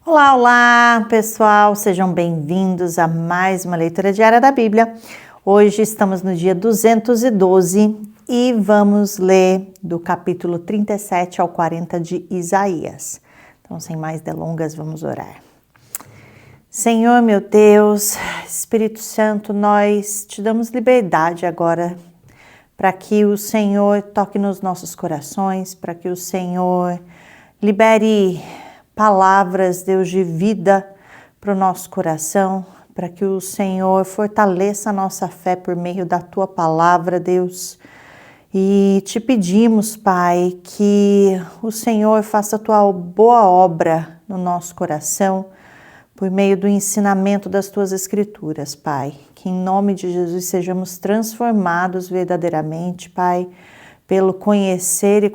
Olá, olá, pessoal, sejam bem-vindos a mais uma leitura diária da Bíblia. Hoje estamos no dia 212 e vamos ler do capítulo 37 ao 40 de Isaías. Então, sem mais delongas, vamos orar. Senhor, meu Deus, Espírito Santo, nós te damos liberdade agora para que o Senhor toque nos nossos corações, para que o Senhor libere palavras, Deus, de vida para o nosso coração, para que o Senhor fortaleça a nossa fé por meio da Tua palavra, Deus. E te pedimos, Pai, que o Senhor faça a Tua boa obra no nosso coração, por meio do ensinamento das Tuas Escrituras, Pai. Que em nome de Jesus sejamos transformados verdadeiramente, Pai, pelo conhecer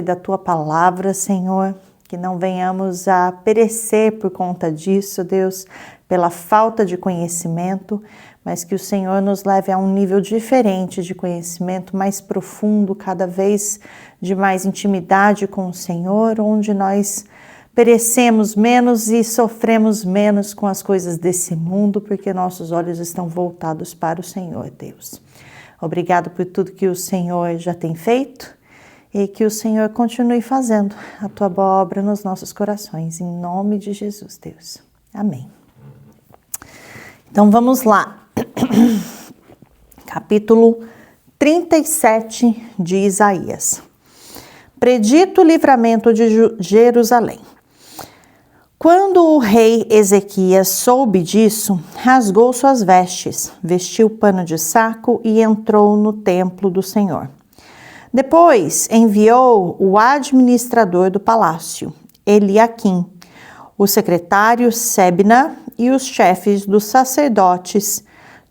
da Tua palavra, Senhor. Que não venhamos a perecer por conta disso, Deus, pela falta de conhecimento, mas que o Senhor nos leve a um nível diferente de conhecimento, mais profundo, cada vez de mais intimidade com o Senhor, onde nós perecemos menos e sofremos menos com as coisas desse mundo, porque nossos olhos estão voltados para o Senhor, Deus. Obrigado por tudo que o Senhor já tem feito. E que o Senhor continue fazendo a Tua boa obra nos nossos corações, em nome de Jesus, Deus. Amém. Então vamos lá. Capítulo 37 de Isaías. Predito o livramento de Jerusalém. Quando o rei Ezequias soube disso, rasgou suas vestes, vestiu pano de saco e entrou no templo do Senhor. Depois enviou o administrador do palácio, Eliaquim, o secretário Sebna e os chefes dos sacerdotes,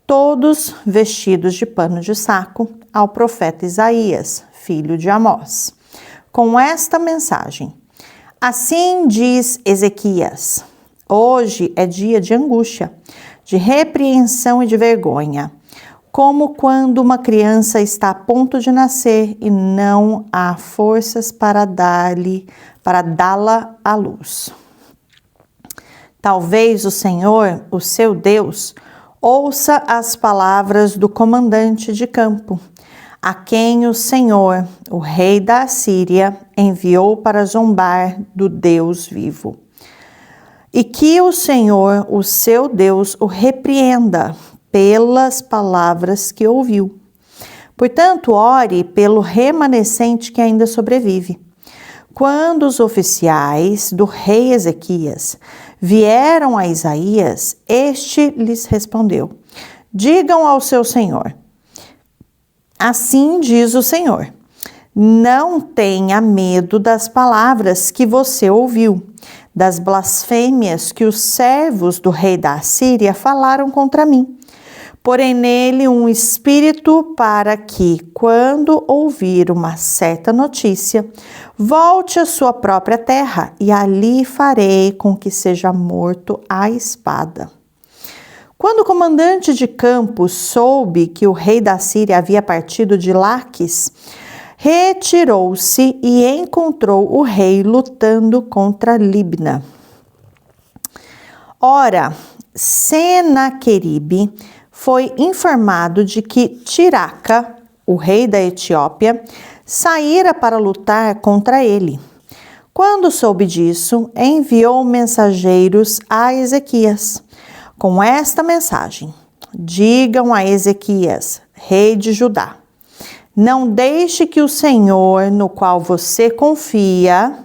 todos vestidos de pano de saco, ao profeta Isaías, filho de Amós, com esta mensagem: Assim diz Ezequias: hoje é dia de angústia, de repreensão e de vergonha, como quando uma criança está a ponto de nascer e não há forças para dá-la à luz. Talvez o Senhor, o seu Deus, ouça as palavras do comandante de campo, a quem o Senhor, o rei da Assíria, enviou para zombar do Deus vivo. E que o Senhor, o seu Deus, o repreenda pelas palavras que ouviu. Portanto, ore pelo remanescente que ainda sobrevive. Quando os oficiais do rei Ezequias vieram a Isaías, este lhes respondeu: digam ao seu senhor: assim diz o Senhor, não tenha medo das palavras que você ouviu, das blasfêmias que os servos do rei da Assíria falaram contra mim. Porém nele um espírito para que, quando ouvir uma certa notícia, volte à sua própria terra, e ali farei com que seja morto à espada. Quando o comandante de campo soube que o rei da Síria havia partido de Laquis, retirou-se e encontrou o rei lutando contra Libna. Ora, Senaqueribe foi informado de que Tiraca, o rei da Etiópia, saíra para lutar contra ele. Quando soube disso, enviou mensageiros a Ezequias, com esta mensagem: digam a Ezequias, rei de Judá, não deixe que o Senhor, no qual você confia,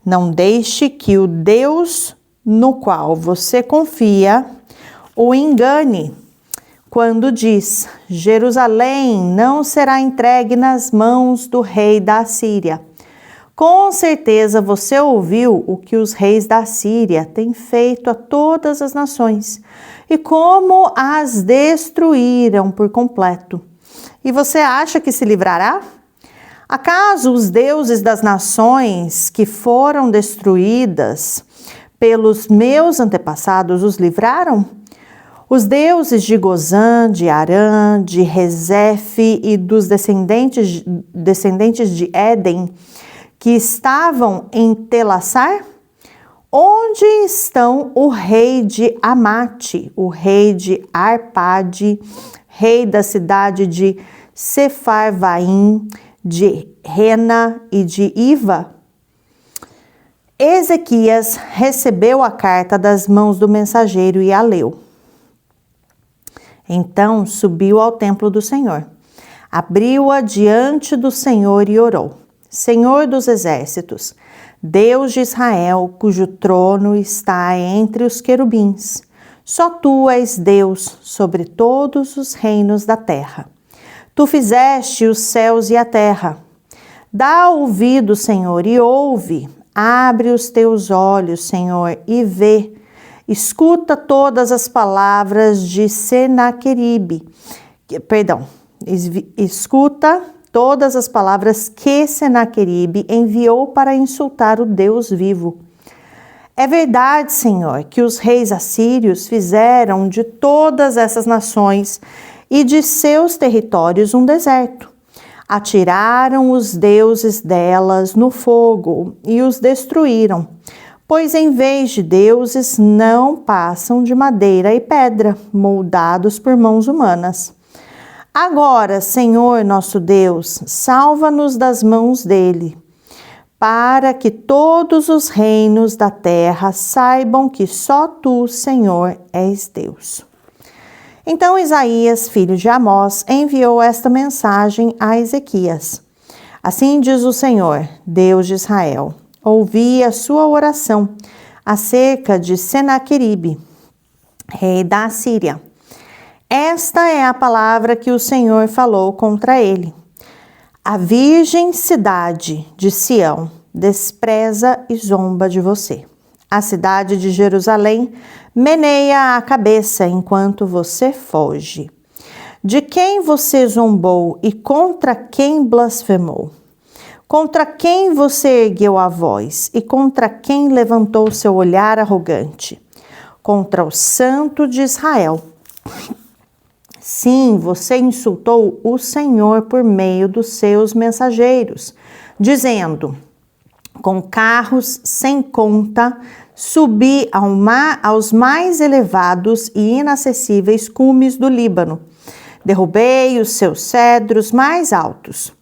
não deixe que o Deus no qual você confia o engane, quando diz: Jerusalém não será entregue nas mãos do rei da Assíria. Com certeza você ouviu o que os reis da Síria têm feito a todas as nações e como as destruíram por completo. E você acha que se livrará? Acaso os deuses das nações que foram destruídas pelos meus antepassados os livraram? Os deuses de Gozã, de Arã, de Rezefe e dos descendentes de Éden que estavam em Telassar? onde estão o rei de Amate, o rei de Arpade, rei da cidade de Sefarvaim, de Rena e de Iva? Ezequias recebeu a carta das mãos do mensageiro e a leu. Então subiu ao templo do Senhor, abriu-a diante do Senhor e orou: Senhor dos exércitos, Deus de Israel, cujo trono está entre os querubins, só tu és Deus sobre todos os reinos da terra. Tu fizeste os céus e a terra. Dá ouvido, Senhor, e ouve. Abre os teus olhos, Senhor, e vê. Escuta todas as palavras de Senaqueribe. Escuta todas as palavras que Senaqueribe enviou para insultar o Deus vivo. É verdade, Senhor, que os reis assírios fizeram de todas essas nações e de seus territórios um deserto. Atiraram os deuses delas no fogo e os destruíram, pois em vez de deuses não passam de madeira e pedra, moldados por mãos humanas. Agora, Senhor nosso Deus, salva-nos das mãos dele, para que todos os reinos da terra saibam que só tu, Senhor, és Deus. Então Isaías, filho de Amós, enviou esta mensagem a Ezequias. Assim diz o Senhor, Deus de Israel: ouvi a sua oração acerca de Senaqueribe, rei da Assíria. Esta é a palavra que o Senhor falou contra ele. A virgem cidade de Sião despreza e zomba de você. A cidade de Jerusalém meneia a cabeça enquanto você foge. De quem você zombou e contra quem blasfemou? Contra quem você ergueu a voz e contra quem levantou seu olhar arrogante? Contra o Santo de Israel. Sim, você insultou o Senhor por meio dos seus mensageiros, dizendo: com carros sem conta, subi aos mais elevados e inacessíveis cumes do Líbano. Derrubei os seus cedros mais altos,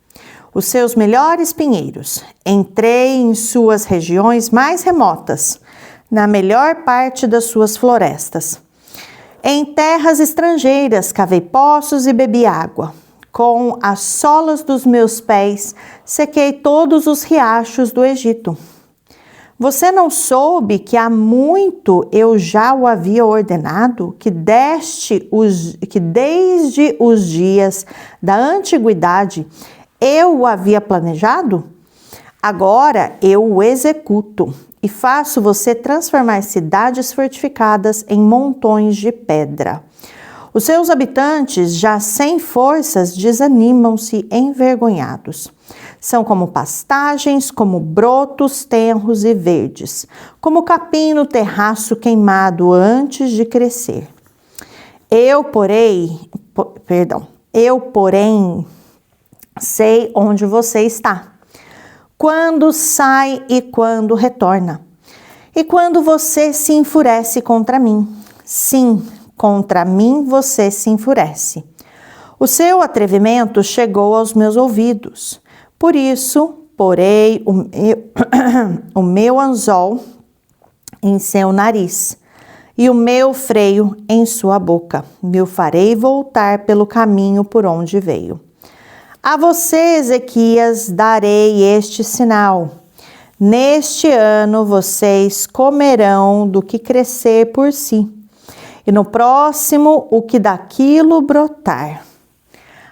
os seus melhores pinheiros. Entrei em suas regiões mais remotas, na melhor parte das suas florestas. Em terras estrangeiras cavei poços e bebi água. Com as solas dos meus pés sequei todos os riachos do Egito. Você não soube que há muito eu já o havia ordenado, que desde os dias da antiguidade eu o havia planejado? Agora eu o executo e faço você transformar cidades fortificadas em montões de pedra. Os seus habitantes, já sem forças, desanimam-se envergonhados. São como pastagens, como brotos tenros e verdes, como capim no terraço queimado antes de crescer. Eu, porém, sei onde você está, quando sai e quando retorna, e quando você se enfurece contra mim. Sim, contra mim você se enfurece. O seu atrevimento chegou aos meus ouvidos. Por isso, porei o meu anzol em seu nariz e o meu freio em sua boca. Me o farei voltar pelo caminho por onde veio. A você, Ezequias, darei este sinal. Neste ano vocês comerão do que crescer por si, e no próximo o que daquilo brotar.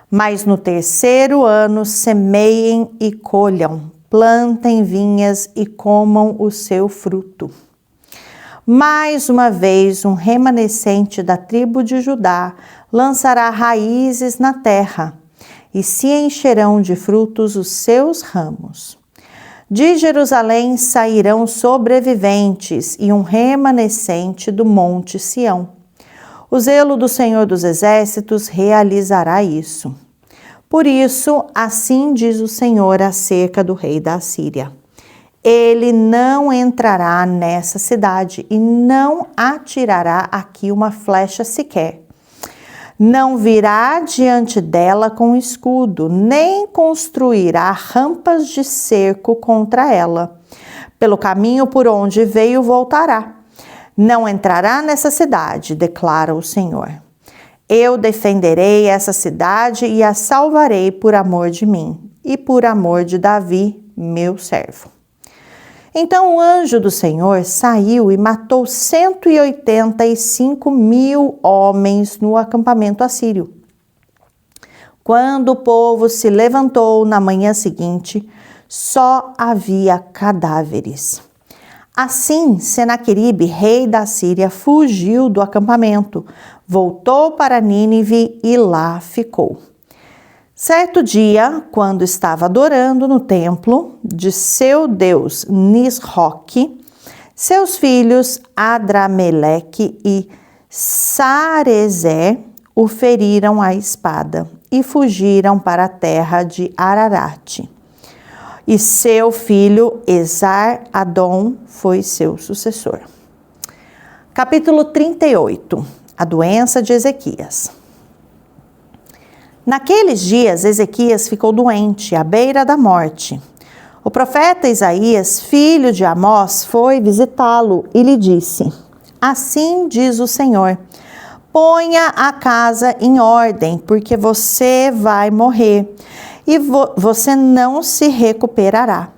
Mas no terceiro ano semeiem e colham, plantem vinhas e comam o seu fruto. Mais uma vez, um remanescente da tribo de Judá lançará raízes na terra, e se encherão de frutos os seus ramos. De Jerusalém sairão sobreviventes e um remanescente do monte Sião. O zelo do Senhor dos Exércitos realizará isso. Por isso, assim diz o Senhor acerca do rei da Assíria: Ele não entrará nessa cidade e não atirará aqui uma flecha sequer. Não virá diante dela com escudo, nem construirá rampas de cerco contra ela. Pelo caminho por onde veio voltará. Não entrará nessa cidade, declara o Senhor. Eu defenderei essa cidade e a salvarei por amor de mim e por amor de Davi, meu servo. Então o anjo do Senhor saiu e matou 185.000 homens no acampamento assírio. Quando o povo se levantou na manhã seguinte, só havia cadáveres. Assim, Senaqueribe, rei da Síria, fugiu do acampamento, voltou para Nínive e lá ficou. Certo dia, quando estava adorando no templo de seu deus Nisroque, seus filhos Adrameleque e Sarezer o feriram à espada e fugiram para a terra de Ararate. E seu filho Esar-Adom foi seu sucessor. Capítulo 38. A doença de Ezequias. Naqueles dias, Ezequias ficou doente, à beira da morte. O profeta Isaías, filho de Amós, foi visitá-lo e lhe disse: Assim diz o Senhor, ponha a casa em ordem, porque você vai morrer e você não se recuperará.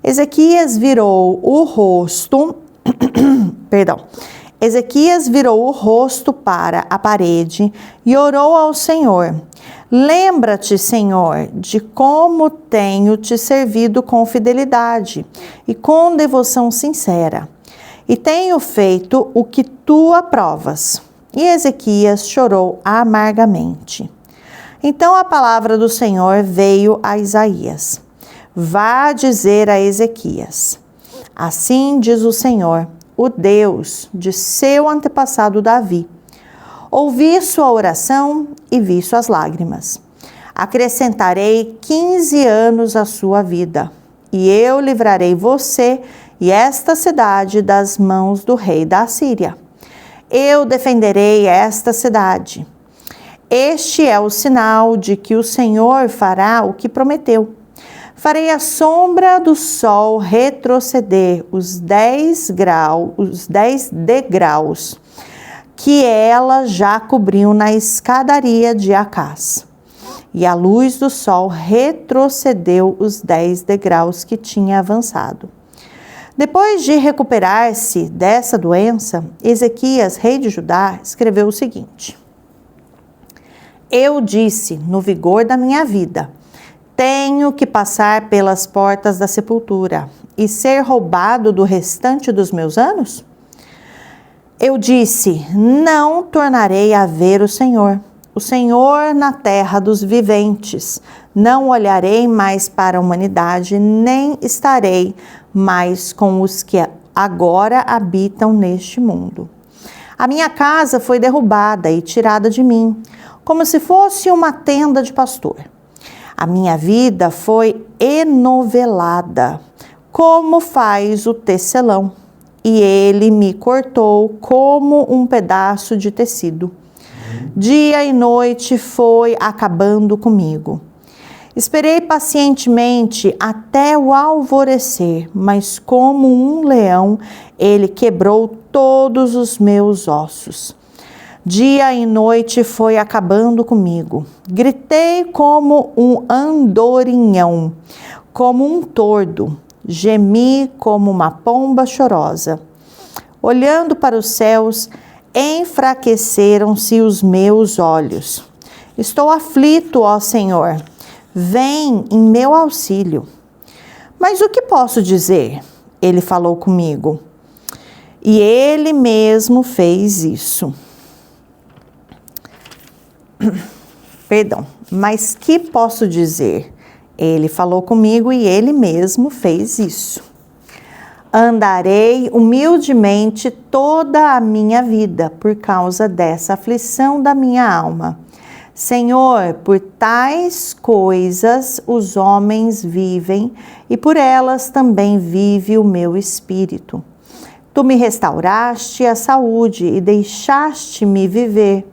Ezequias virou o rosto, Ezequias virou o rosto para a parede e orou ao Senhor. Lembra-te, Senhor, de como tenho te servido com fidelidade e com devoção sincera, e tenho feito o que tu aprovas. E Ezequias chorou amargamente. Então a palavra do Senhor veio a Isaías. Vá dizer a Ezequias: Assim diz o Senhor, o Deus de seu antepassado Davi. Ouvi sua oração e vi suas lágrimas. Acrescentarei 15 anos à sua vida, e eu livrarei você e esta cidade das mãos do rei da Síria. Eu defenderei esta cidade. Este é o sinal de que o Senhor fará o que prometeu. Farei a sombra do sol retroceder os 10 degraus que ela já cobriu na escadaria de Acás. E a luz do sol retrocedeu os 10 degraus que tinha avançado. Depois de recuperar-se dessa doença, Ezequias, rei de Judá, escreveu o seguinte: Eu disse, no vigor da minha vida, tenho que passar pelas portas da sepultura e ser roubado do restante dos meus anos? Eu disse, não tornarei a ver o Senhor na terra dos viventes. Não olharei mais para a humanidade, nem estarei mais com os que agora habitam neste mundo. A minha casa foi derrubada e tirada de mim, como se fosse uma tenda de pastor. A minha vida foi enovelada, como faz o tecelão, e ele me cortou como um pedaço de tecido. Dia e noite foi acabando comigo. Esperei pacientemente até o alvorecer, mas como um leão, ele quebrou todos os meus ossos. Dia e noite foi acabando comigo. Gritei como um andorinhão, como um tordo. Gemi como uma pomba chorosa. Olhando para os céus, enfraqueceram-se os meus olhos. Estou aflito, ó Senhor. Vem em meu auxílio. Mas o que posso dizer? Ele falou comigo. E ele mesmo fez isso. Mas que posso dizer? Ele falou comigo e ele mesmo fez isso. Andarei humildemente toda a minha vida por causa dessa aflição da minha alma. Senhor, por tais coisas os homens vivem e por elas também vive o meu espírito. Tu me restauraste a saúde e deixaste-me viver.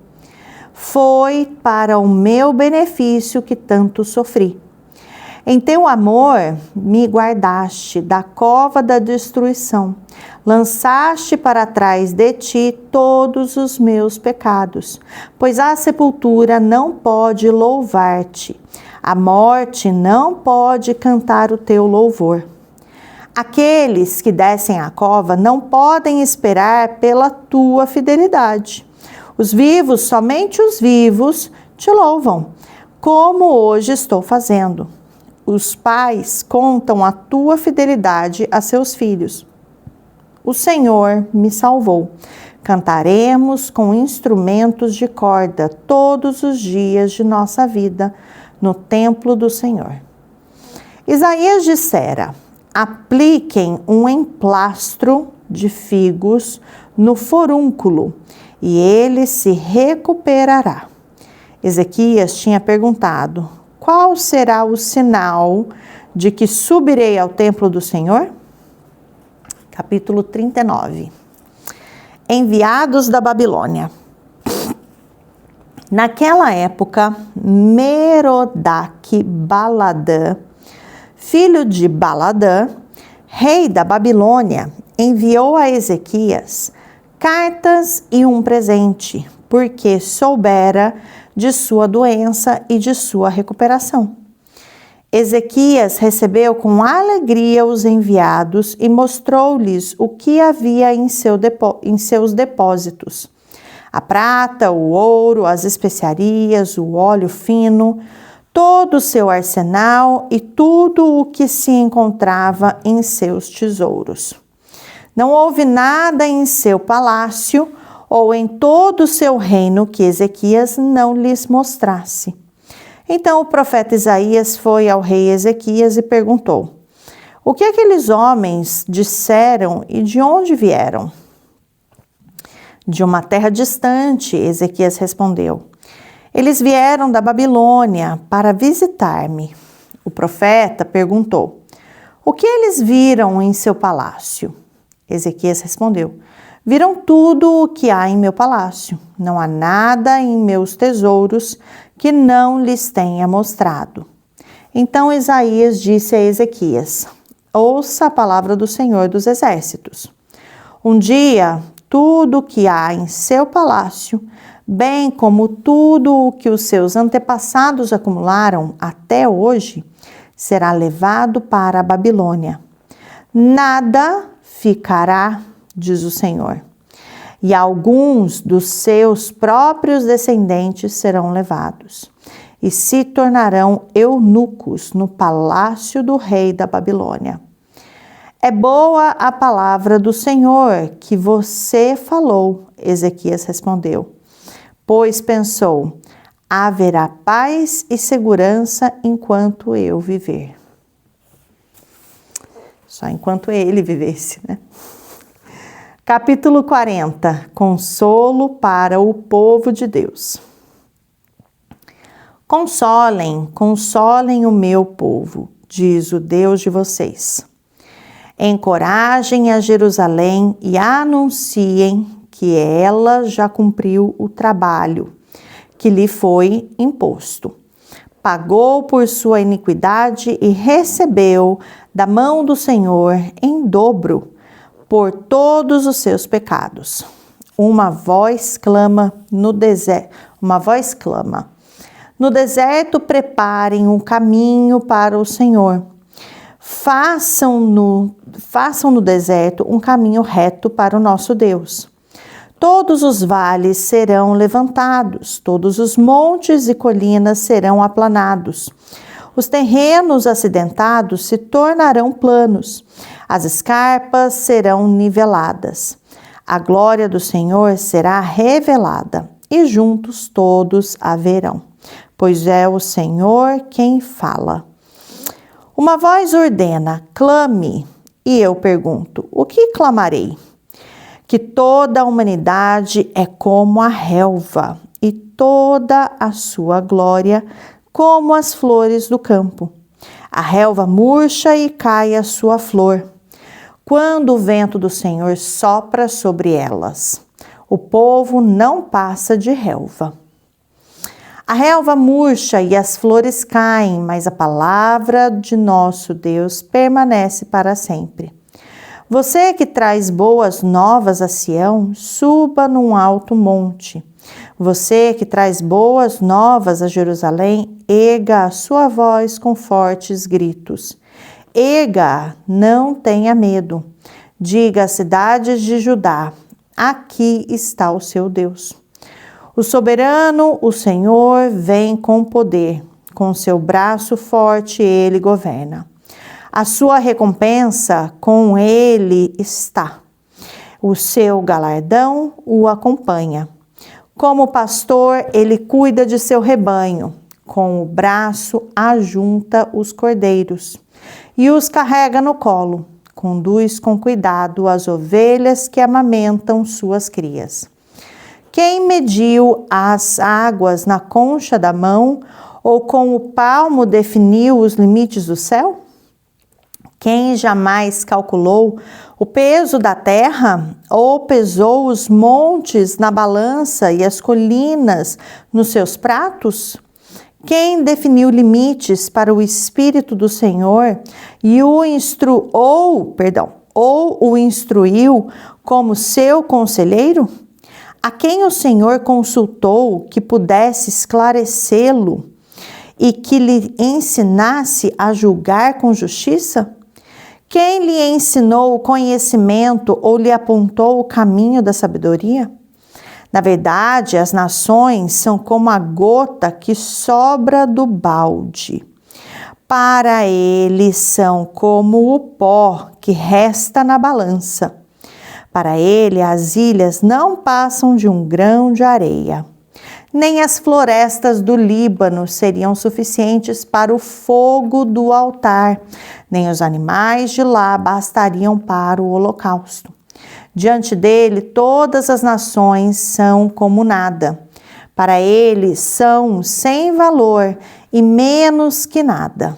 Foi para o meu benefício que tanto sofri. Em teu amor me guardaste da cova da destruição. Lançaste para trás de ti todos os meus pecados, pois a sepultura não pode louvar-te, a morte não pode cantar o teu louvor. Aqueles que descem à cova não podem esperar pela tua fidelidade. Os vivos, somente os vivos, te louvam, como hoje estou fazendo. Os pais contam a tua fidelidade a seus filhos. O Senhor me salvou. Cantaremos com instrumentos de corda todos os dias de nossa vida no templo do Senhor. Isaías dissera: apliquem um emplastro de figos no forúnculo e ele se recuperará. Ezequias tinha perguntado: qual será o sinal de que subirei ao templo do Senhor? Capítulo 39. Enviados da Babilônia. Naquela época, Merodach-Baladã, filho de Baladã, rei da Babilônia, enviou a Ezequias cartas e um presente, porque soubera de sua doença e de sua recuperação. Ezequias recebeu com alegria os enviados e mostrou-lhes o que havia em seus depósitos: a prata, o ouro, as especiarias, o óleo fino, todo o seu arsenal e tudo o que se encontrava em seus tesouros. Não houve nada em seu palácio ou em todo o seu reino que Ezequias não lhes mostrasse. Então o profeta Isaías foi ao rei Ezequias e perguntou: o que aqueles homens disseram e de onde vieram? De uma terra distante, Ezequias respondeu. Eles vieram da Babilônia para visitar-me. O profeta perguntou: o que eles viram em seu palácio? Ezequias respondeu: viram tudo o que há em meu palácio. Não há nada em meus tesouros que não lhes tenha mostrado. Então Isaías disse a Ezequias: ouça a palavra do Senhor dos Exércitos. Um dia, tudo o que há em seu palácio, bem como tudo o que os seus antepassados acumularam até hoje, será levado para a Babilônia. Nada ficará, diz o Senhor, e alguns dos seus próprios descendentes serão levados e se tornarão eunucos no palácio do rei da Babilônia. É boa a palavra do Senhor que você falou, Ezequias respondeu, pois pensou: haverá paz e segurança enquanto eu viver. Só enquanto ele vivesse, né? Capítulo 40. Consolo para o povo de Deus. Consolem, consolem o meu povo, diz o Deus de vocês. Encorajem a Jerusalém e anunciem que ela já cumpriu o trabalho que lhe foi imposto. Pagou por sua iniquidade e recebeu da mão do Senhor em dobro por todos os seus pecados. Uma voz clama no deserto. No deserto preparem um caminho para o Senhor. Façam no deserto um caminho reto para o nosso Deus. Todos os vales serão levantados, todos os montes e colinas serão aplanados. Os terrenos acidentados se tornarão planos, as escarpas serão niveladas. A glória do Senhor será revelada e juntos todos a verão, pois é o Senhor quem fala. Uma voz ordena: clame, e eu pergunto: o que clamarei? Que toda a humanidade é como a relva e toda a sua glória como as flores do campo. A relva murcha e cai a sua flor, quando o vento do Senhor sopra sobre elas. O povo não passa de relva. A relva murcha e as flores caem, mas a palavra de nosso Deus permanece para sempre. Você que traz boas novas a Sião, suba num alto monte. Você que traz boas novas a Jerusalém, erga a sua voz com fortes gritos. Erga, não tenha medo. Diga às cidades de Judá, aqui está o seu Deus. O soberano, o Senhor, vem com poder. Com seu braço forte ele governa. A sua recompensa com ele está. O seu galardão o acompanha. Como pastor, ele cuida de seu rebanho. Com o braço ajunta os cordeiros e os carrega no colo. Conduz com cuidado as ovelhas que amamentam suas crias. Quem mediu as águas na concha da mão ou com o palmo definiu os limites do céu? Quem jamais calculou o peso da terra ou pesou os montes na balança e as colinas nos seus pratos? Quem definiu limites para o Espírito do Senhor e o instruiu como seu conselheiro? A quem o Senhor consultou que pudesse esclarecê-lo e que lhe ensinasse a julgar com justiça? Quem lhe ensinou o conhecimento ou lhe apontou o caminho da sabedoria? Na verdade, as nações são como a gota que sobra do balde. Para ele são como o pó que resta na balança. Para ele, as ilhas não passam de um grão de areia. Nem as florestas do Líbano seriam suficientes para o fogo do altar, nem os animais de lá bastariam para o holocausto. Diante dele, todas as nações são como nada. Para ele, são sem valor e menos que nada.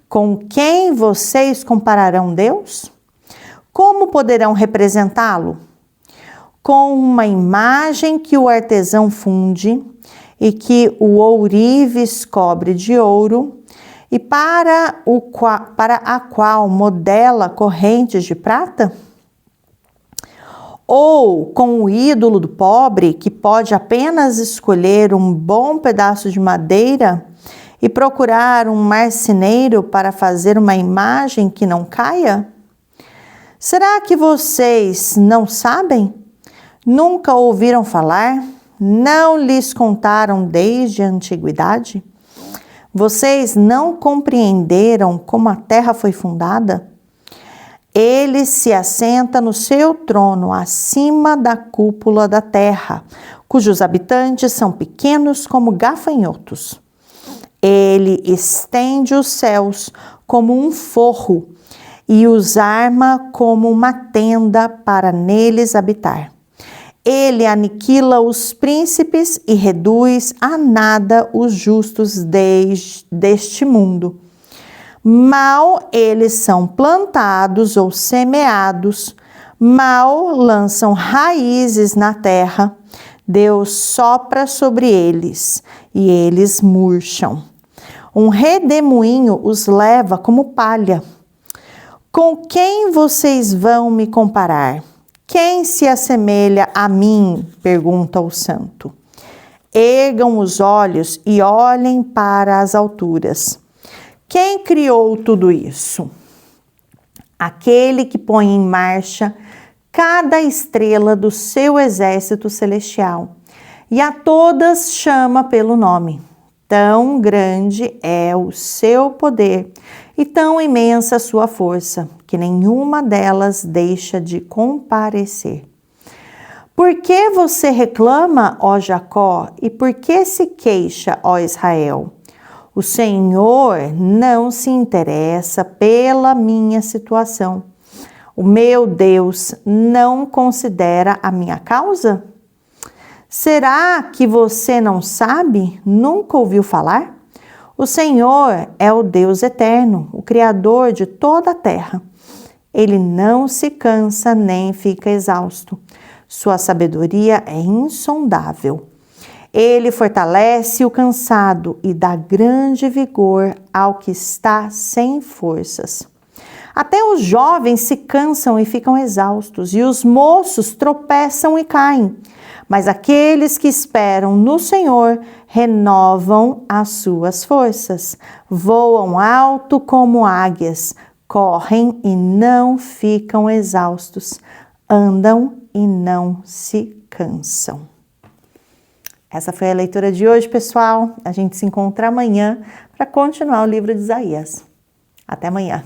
Com quem vocês compararão Deus? Como poderão representá-lo? Com uma imagem que o artesão funde e que o ourives cobre de ouro, e para a qual modela correntes de prata? Ou com o ídolo do pobre, que pode apenas escolher um bom pedaço de madeira e procurar um marceneiro para fazer uma imagem que não caia? Será que vocês não sabem? Nunca ouviram falar? Não lhes contaram desde a antiguidade? Vocês não compreenderam como a terra foi fundada? Ele se assenta no seu trono acima da cúpula da terra, cujos habitantes são pequenos como gafanhotos. Ele estende os céus como um forro e os arma como uma tenda para neles habitar. Ele aniquila os príncipes e reduz a nada os justos deste mundo. Mal eles são plantados ou semeados, mal lançam raízes na terra, Deus sopra sobre eles e eles murcham. Um redemoinho os leva como palha. Com quem vocês vão me comparar? Quem se assemelha a mim? Pergunta o santo. Ergam os olhos e olhem para as alturas. Quem criou tudo isso? Aquele que põe em marcha cada estrela do seu exército celestial e a todas chama pelo nome. Tão grande é o seu poder e tão imensa a sua força, que nenhuma delas deixa de comparecer. Por que você reclama, ó Jacó, e por que se queixa, ó Israel? O Senhor não se interessa pela minha situação. O meu Deus não considera a minha causa? Será que você não sabe? Nunca ouviu falar? O Senhor é o Deus eterno, o Criador de toda a terra. Ele não se cansa nem fica exausto. Sua sabedoria é insondável. Ele fortalece o cansado e dá grande vigor ao que está sem forças. Até os jovens se cansam e ficam exaustos, e os moços tropeçam e caem. Mas aqueles que esperam no Senhor renovam as suas forças, voam alto como águias, correm e não ficam exaustos, andam e não se cansam. Essa foi a leitura de hoje, pessoal. A gente se encontra amanhã para continuar o livro de Isaías. Até amanhã.